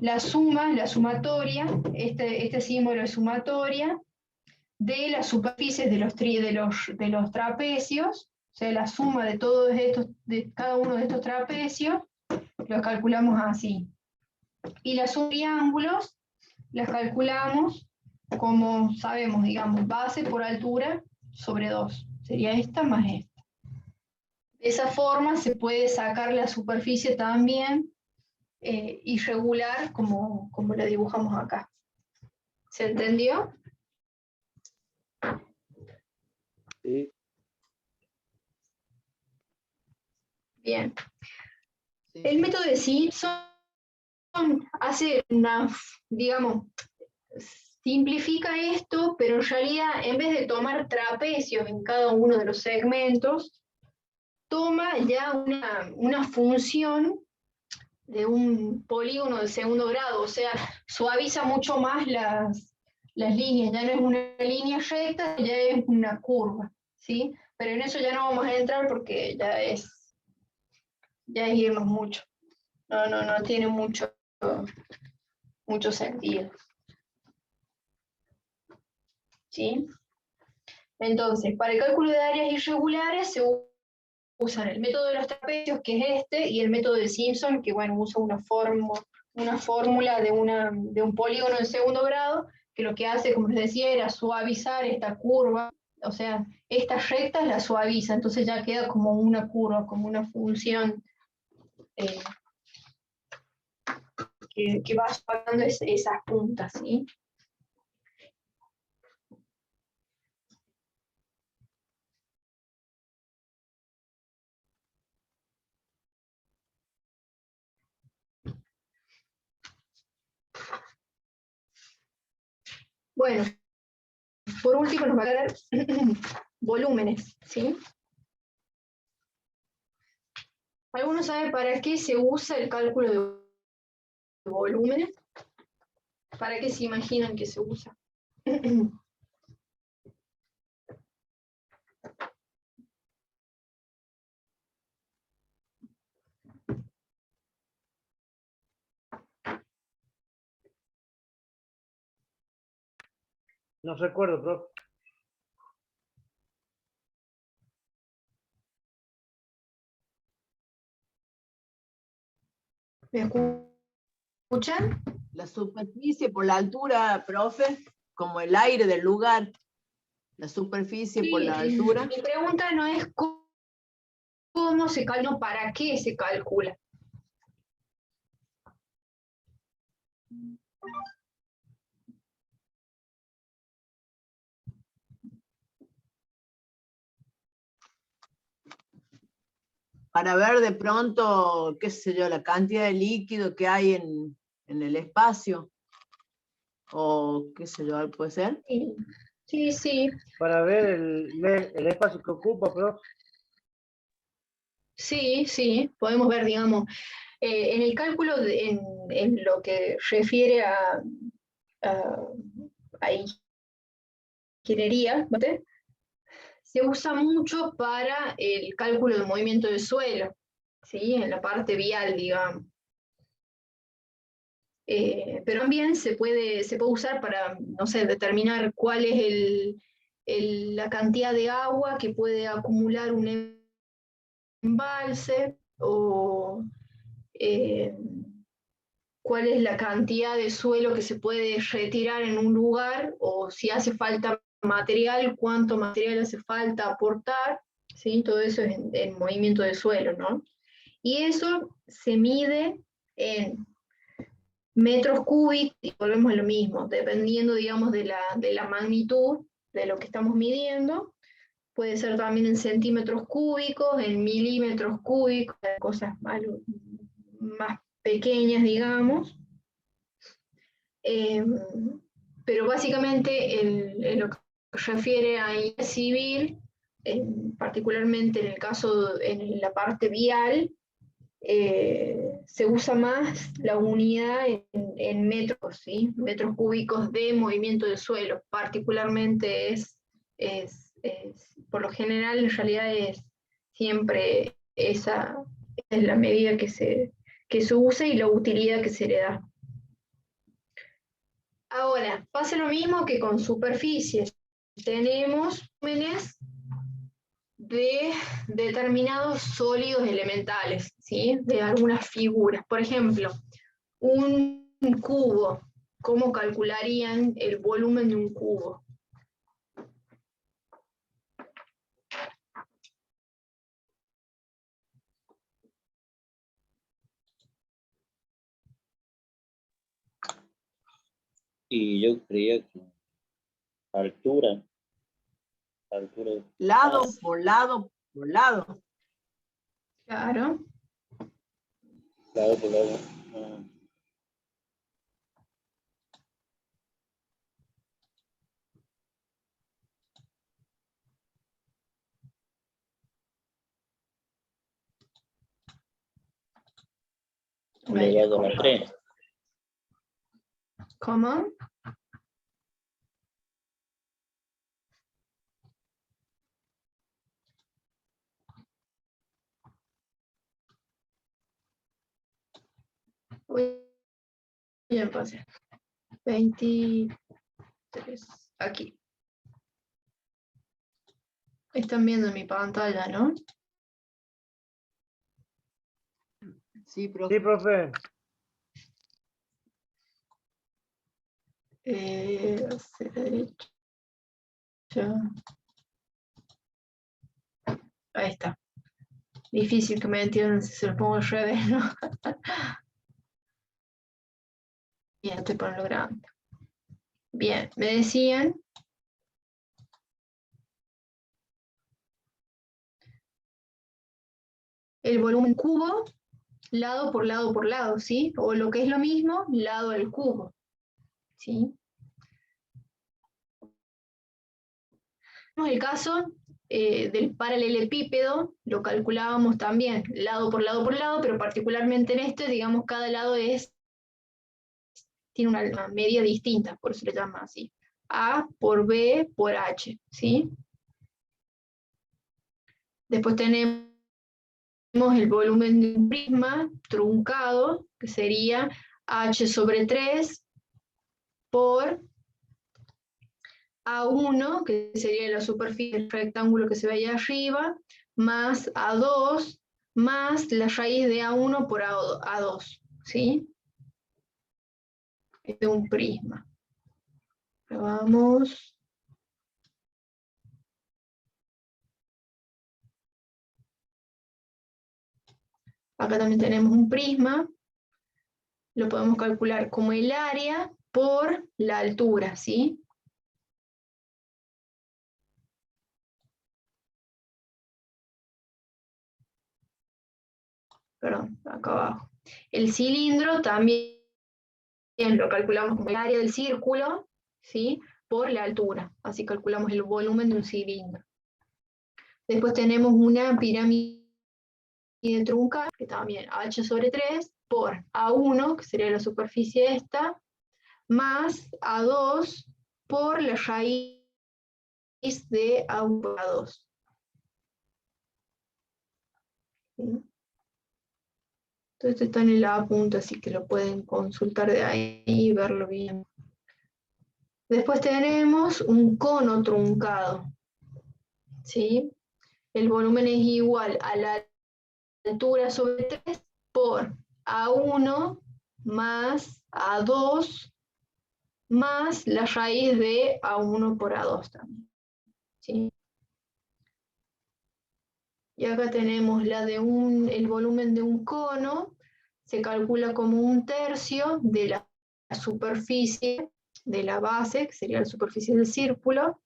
la suma, la sumatoria, este símbolo es sumatoria, de las superficies de los trapecios, o sea, la suma de todos estos, de cada uno de estos trapecios, los calculamos así. Y las triángulos las calculamos como sabemos, digamos, base por altura sobre 2. Sería esta más esta. De esa forma se puede sacar la superficie también irregular como la dibujamos acá. ¿Se entendió? Sí. Bien. Sí. El método de Simpson hace una, digamos, simplifica esto, pero en realidad en vez de tomar trapecios en cada uno de los segmentos, toma ya una función de un polígono de segundo grado, o sea, suaviza mucho más las líneas, ya no es una línea recta, ya es una curva, ¿sí? Pero en eso ya no vamos a entrar porque ya es irnos mucho. No tiene mucho sentido. ¿Sí? Entonces, para el cálculo de áreas irregulares se usan el método de los trapecios, que es este, y el método de Simpson, que bueno, usa una fórmula de un polígono de segundo grado, que lo que hace, como les decía, era suavizar esta curva, o sea, estas rectas la suaviza, entonces ya queda como una curva, como una función que va suavizando esas puntas, ¿sí? Bueno, por último nos va a quedar volúmenes, ¿sí? ¿Alguno sabe para qué se usa el cálculo de volúmenes? ¿Para qué se imaginan que se usa? No recuerdo, profe. ¿Me escuchan? La superficie por la altura, profe, como el aire del lugar. La superficie por la altura. Mi pregunta no es cómo se calcula, no, para qué se calcula. Para ver de pronto, qué sé yo, la cantidad de líquido que hay en el espacio. O qué sé yo, puede ser. Sí, Sí, sí, para ver el espacio que ocupa, profe. sí, sí, podemos ver, digamos, en el cálculo, en lo que refiere a, a ingeniería, ¿vale? Se usa mucho para el cálculo de movimiento de suelo, ¿sí? En la parte vial, digamos. Pero también se puede usar para, no sé, determinar cuál es la cantidad de agua que puede acumular un embalse o cuál es la cantidad de suelo que se puede retirar en un lugar o si hace falta material, cuánto material hace falta aportar, ¿sí? Todo eso es en movimiento de suelo, ¿no? Y eso se mide en metros cúbicos, y volvemos a lo mismo, dependiendo, digamos, de la magnitud de lo que estamos midiendo. Puede ser también en centímetros cúbicos, en milímetros cúbicos, cosas más pequeñas, digamos. Pero básicamente en lo que se refiere a ingeniería civil, particularmente en el caso, en la parte vial, se usa más la unidad en metros, ¿sí? Metros cúbicos de movimiento de suelo. Particularmente por lo general, en realidad es siempre esa es la medida que se usa y la utilidad que se le da. Ahora, pasa lo mismo que con superficies. Tenemos volúmenes de determinados sólidos elementales, ¿sí? De algunas figuras. Por ejemplo, un cubo. ¿Cómo calcularían el volumen de un cubo? Y yo creía que altura. Lado por lado por lado. Claro. Lado por lado. Ah. Elevado a la 3. ¿Cómo? Bien, pase. 23. Aquí. Están viendo mi pantalla, ¿no? Sí, profe. Sí, profe. Hacia la derecha. Ahí está. Difícil que me entiendan si se lo pongo al revés, ¿no? Bien, estoy por lo grande. Bien, me decían. El volumen cubo, lado por lado por lado, ¿sí? O lo que es lo mismo, lado del cubo, ¿sí? El caso del paralelepípedo lo calculábamos también lado por lado, pero particularmente en este, digamos, cada lado tiene una media distinta, por eso le llama así. A por B por H, ¿sí? Después tenemos el volumen de un prisma truncado, que sería H sobre 3 por A1, que sería la superficie del rectángulo que se ve ahí arriba, más A2, más la raíz de A1 por A2, ¿sí? Este es un prisma. Vamos. Acá también tenemos un prisma. Lo podemos calcular como el área por la altura, ¿sí? Perdón, acá abajo. El cilindro también lo calculamos como el área del círculo, ¿sí? por la altura. Así calculamos el volumen de un cilindro. Después tenemos una pirámide truncada, que también H sobre 3 por A1, que sería la superficie esta, más A2 por la raíz de A1 por A2. ¿Sí? Todo esto está en el apunte, así que lo pueden consultar de ahí y verlo bien. Después tenemos un cono truncado. ¿Sí? El volumen es igual a la altura sobre 3 por A1 más A2 más la raíz de A1 por A2 también. ¿Sí? Y acá tenemos el volumen de un cono, se calcula como 1/3 de la superficie de la base, que sería la superficie del círculo,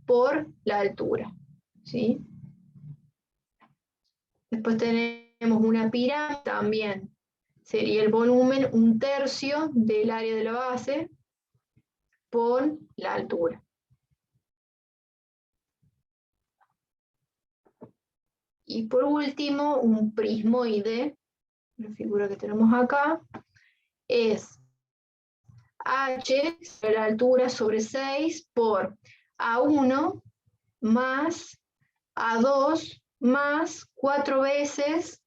por la altura. ¿Sí? Después tenemos una pirámide, también sería el volumen 1/3 del área de la base por la altura. Y por último, un prismoide, la figura que tenemos acá, es H, la altura sobre 6 por A1 más A2 más 4 veces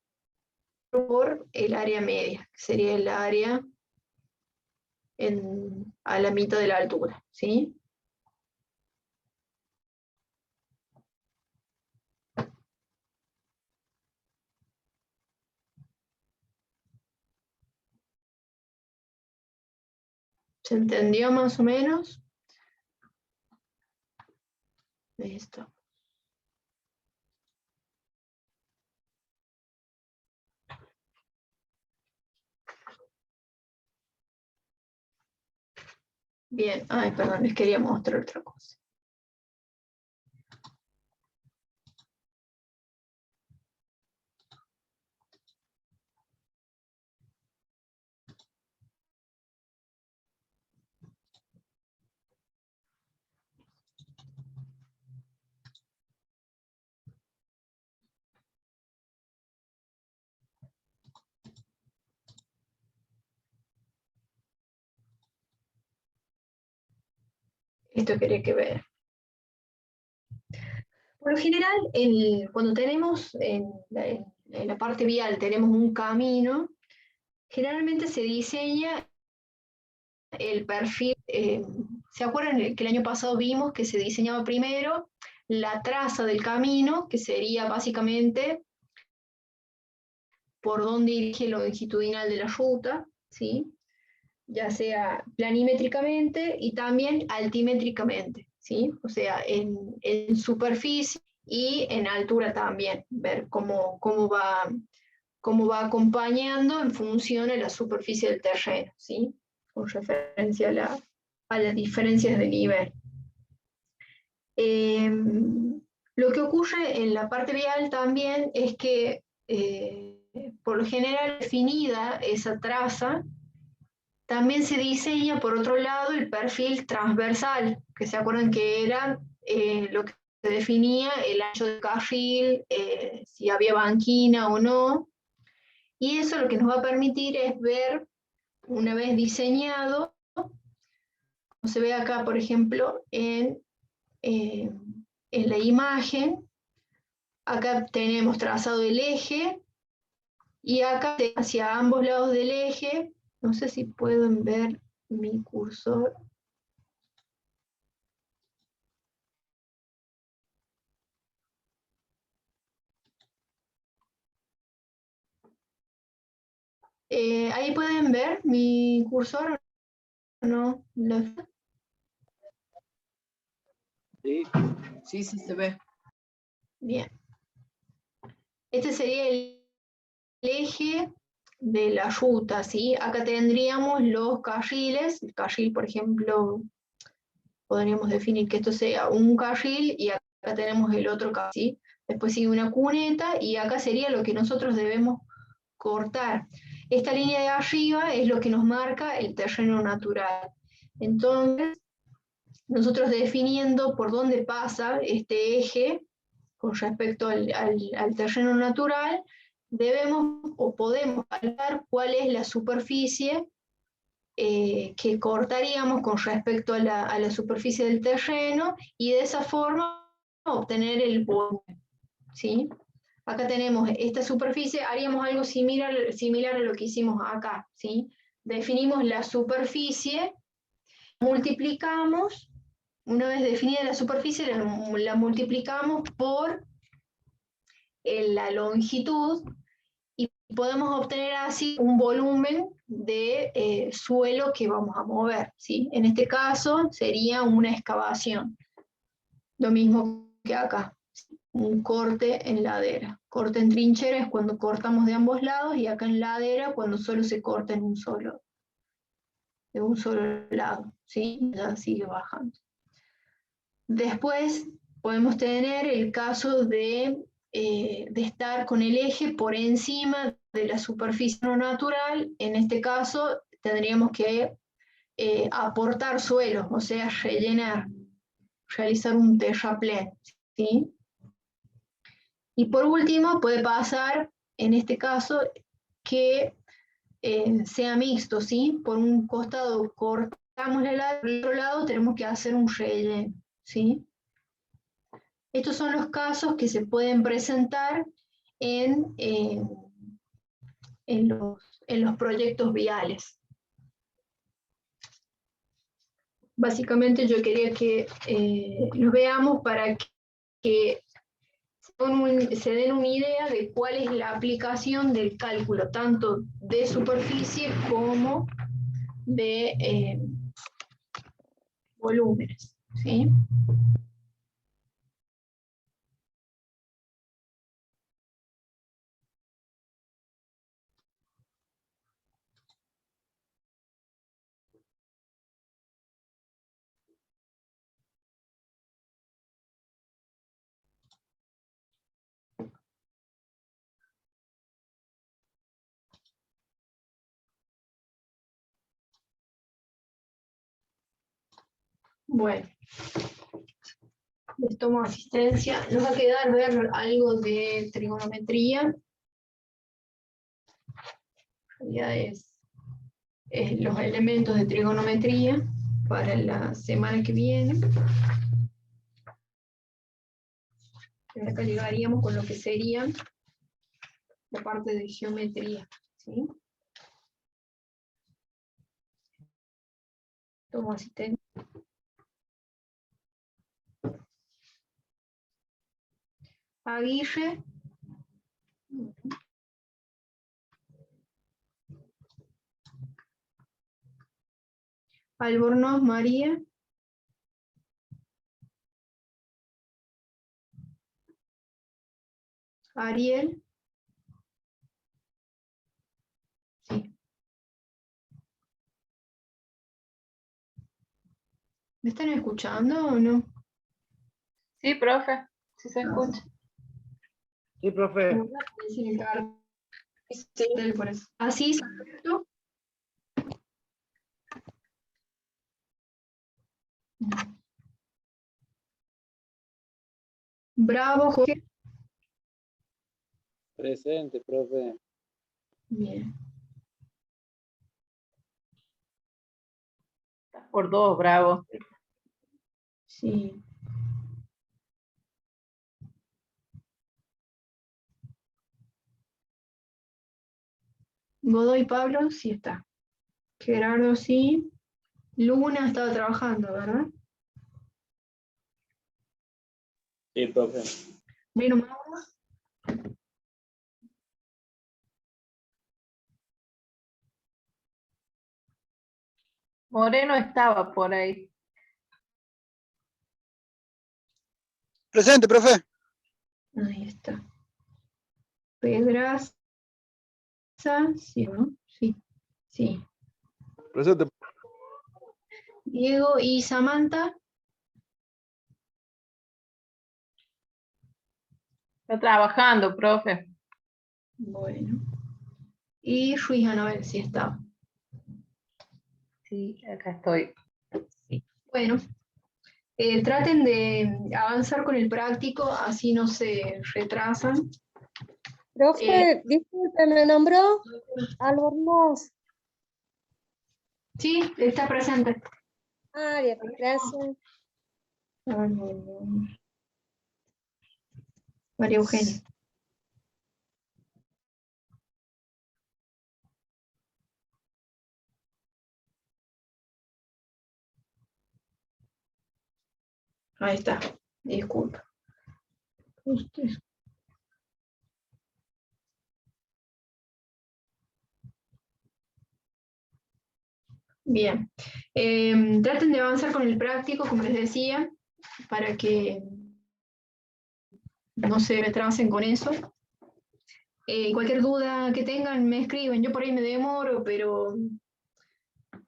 por el área media, que sería el área a la mitad de la altura, ¿sí? ¿Se entendió más o menos? Listo. Bien, ay, perdón, les quería mostrar otra cosa. Esto quería que ver. Por lo general, cuando tenemos en la parte vial tenemos un camino, generalmente se diseña el perfil. ¿Se acuerdan que el año pasado vimos que se diseñaba primero la traza del camino, que sería básicamente por dónde dirige lo longitudinal de la ruta, ¿sí? Ya sea planimétricamente y también altimétricamente, ¿sí? O sea, en superficie y en altura también, ver cómo va acompañando en función de la superficie del terreno, ¿sí? Con referencia a las diferencias de nivel. Lo que ocurre en la parte vial también es que por lo general definida esa traza, también se diseña por otro lado el perfil transversal, que se acuerdan que era lo que definía el ancho del carril, si había banquina o no, y eso lo que nos va a permitir es ver, una vez diseñado, como se ve acá, por ejemplo, en la imagen, acá tenemos trazado el eje, y acá hacia ambos lados del eje, no sé si pueden ver mi cursor. Ahí pueden ver mi cursor, ¿no? Sí. Sí, sí se ve. Bien. Este sería el eje de la ruta, ¿sí? Acá tendríamos los carriles. El carril, por ejemplo, podríamos definir que esto sea un carril y acá tenemos el otro carril, ¿sí? Después sigue una cuneta y acá sería lo que nosotros debemos cortar. Esta línea de arriba es lo que nos marca el terreno natural. Entonces, nosotros definiendo por dónde pasa este eje con respecto al terreno natural, debemos o podemos calcular cuál es la superficie que cortaríamos con respecto a la superficie del terreno y de esa forma obtener el volumen, ¿sí? Acá tenemos esta superficie, haríamos algo similar a lo que hicimos acá, ¿sí? Definimos la superficie, multiplicamos, una vez definida la superficie, la multiplicamos por la longitud y podemos obtener así un volumen de suelo que vamos a mover, ¿sí? En este caso sería una excavación, lo mismo que acá, un corte en ladera. Corte en trinchera es cuando cortamos de ambos lados y acá en ladera cuando solo se corta de un solo lado, ¿sí? Ya sigue bajando. Después podemos tener el caso de estar con el eje por encima de la superficie no natural. En este caso tendríamos que aportar suelo, o sea, rellenar, realizar un terraplén, ¿sí? Y por último puede pasar, en este caso, que sea mixto, ¿sí? Por un costado cortamos la ladera, por el otro lado tenemos que hacer un relleno, ¿sí? Estos son los casos que se pueden presentar en los proyectos viales. Básicamente yo quería que los veamos para que se den una idea de cuál es la aplicación del cálculo, tanto de superficie como de volúmenes, ¿sí? Bueno, les tomo asistencia. Nos va a quedar ver algo de trigonometría. En realidad es los elementos de trigonometría para la semana que viene. Y acá llegaríamos con lo que sería la parte de geometría, ¿sí? Tomo asistencia. Aguirre. Albornoz María. Ariel. Sí. ¿Me están escuchando o no? Sí, profe, sí se escucha. Sí, profe. Así, ¿correcto? Bravo, Jorge. Presente, profe. Bien. Por 2, bravo. Sí. Godoy Pablo, sí está. Gerardo, sí. Luna estaba trabajando, ¿verdad? Sí, profe. Bueno, Mauro. Moreno estaba por ahí. Presente, profe. Ahí está. Pedraza, sí, ¿no? Sí, sí. Presente. Diego y Samantha. Está trabajando, profe. Bueno. Y Ruiz Anabel, sí estaba. Sí, acá estoy. Bueno, Traten de avanzar con el práctico, así no se retrasan. Profe, disculpe, me nombró Albornoz. Sí, está presente. Ah, bien, gracias. María Eugenia. Ahí está, disculpa. Bien, traten de avanzar con el práctico, como les decía, para que no se retrasen con eso. Cualquier duda que tengan, me escriben. Yo por ahí me demoro, pero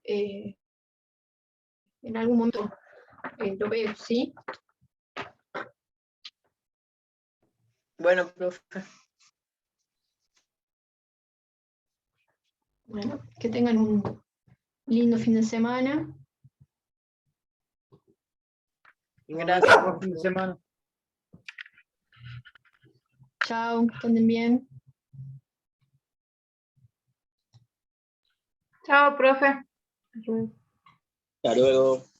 en algún momento lo veo, ¿sí? Bueno, profe. Bueno, que tengan un lindo fin de semana. Gracias. Buen fin de semana. Chao, que anden bien. Chao, profe. Hasta luego.